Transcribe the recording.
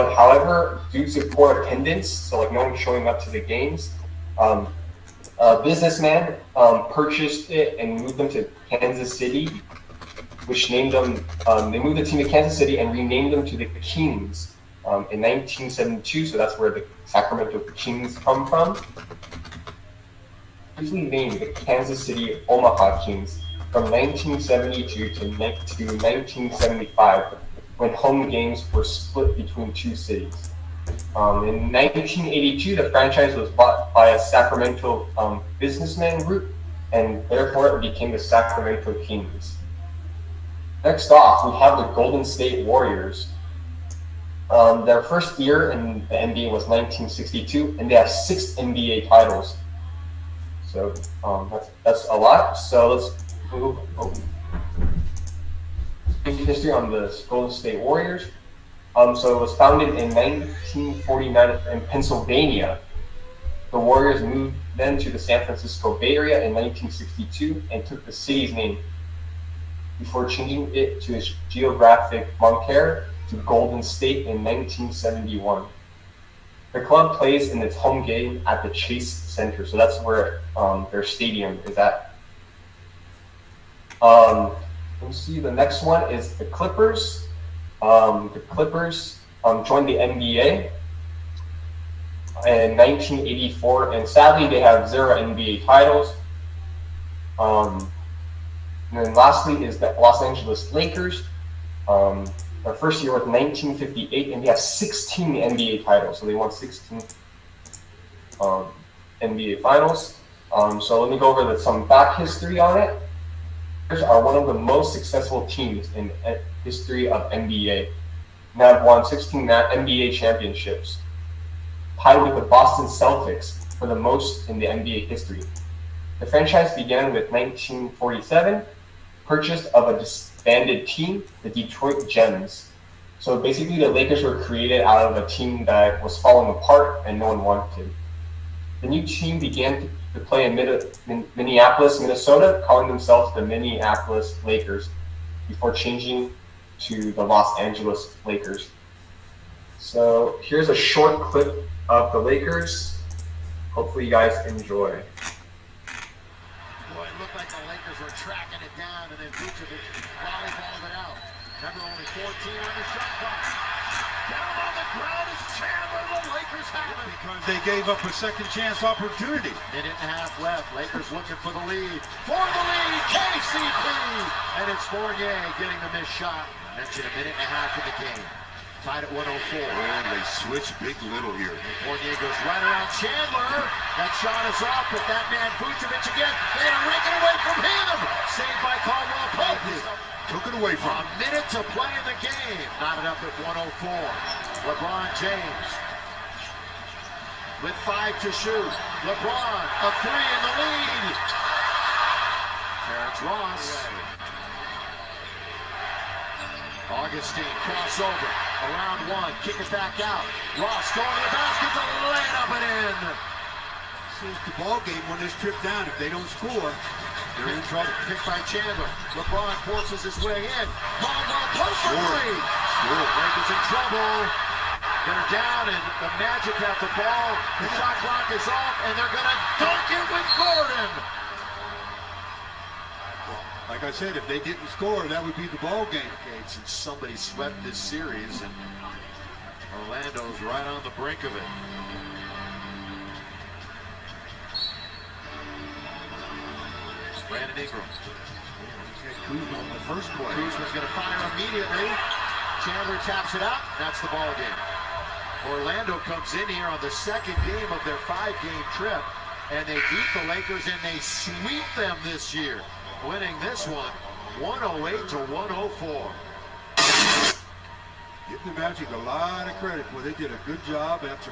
But however, due to poor attendance, so like no one showing up to the games, a businessman purchased it and moved them to Kansas City, which named them. They moved the team to Kansas City and renamed them to the Kings in 1972. So that's where the Sacramento Kings come from. Usually named the Kansas City Omaha Kings from 1972 to 1975, when home games were split between two cities. In 1982, the franchise was bought by a Sacramento businessman group, and therefore it became the Sacramento Kings. Next off, we have the Golden State Warriors. Their first year in the NBA was 1962, and they have 6 NBA titles. So that's a lot. So let's move history on the Golden State Warriors. So it was founded in 1949 in Pennsylvania. The Warriors moved then to the San Francisco Bay Area in 1962 and took the city's name before changing it to its geographic marker to Golden State in 1971. The club plays in its home game at the Chase Center, so that's where their stadium is at. Let's see, the next one is the Clippers. The Clippers joined the NBA in 1984, and sadly they have 0 NBA titles. And then lastly is the Los Angeles Lakers. Their first year was 1958, and they have 16 NBA titles. So they won 16 NBA finals. So let me go over some back history on it. Lakers are one of the most successful teams in the history of NBA. They have won 16 NBA championships, tied with the Boston Celtics for the most in the NBA history. The franchise began with 1947, purchased of a disbanded team, the Detroit Gems. So basically the Lakers were created out of a team that was falling apart and no one wanted. The new team began to play in Minneapolis, Minnesota, calling themselves the Minneapolis Lakers before changing to the Los Angeles Lakers. So here's a short clip of the Lakers. Hopefully you guys enjoy. Boy, it looked like the Lakers were tracking it down, and then Vucevic volleyballed it out. Remember, only 14 on the shot clock. Down on the ground is Chandler. The Lakers have it. Because they gave up a second chance opportunity. Minute and a half left. Lakers looking for the lead. For the lead, KCP. And it's Fournier getting the missed shot. Mentioned a minute and a half in the game. Tied at 104. And they switch big little here. And Fournier goes right around Chandler. That shot is off, but that man Vucevic again. They're going to rake it away from him. Saved by Caldwell Pope. Took it away from him. A minute to play in the game. Knotted up at 104. LeBron James with 5 to shoot. LeBron, a 3 in the lead. Terrence Ross. Augustine, crossover, around 1, kick it back out. Ross going to the basket to lay it up and in. This is the ball game when this trip down. If they don't score, they're in trouble. Picked by Chandler. LeBron forces his way in. Caldwell Pope for 3. Lakers in trouble. They're down, and the Magic have the ball. The shot clock is off, and they're going to dunk it with Gordon. Like I said, if they didn't score, that would be the ball game. Okay, since somebody swept this series, and Orlando's right on the brink of it. Brandon Ingram. Kuzma on the first play. Kuzma's going to fire immediately. Chandler taps it out. That's the ball game. Orlando comes in here on the second game of their 5-game trip, and they beat the Lakers, and they sweep them this year, winning this one 108 to 104. Give the Magic a lot of credit where they did a good job after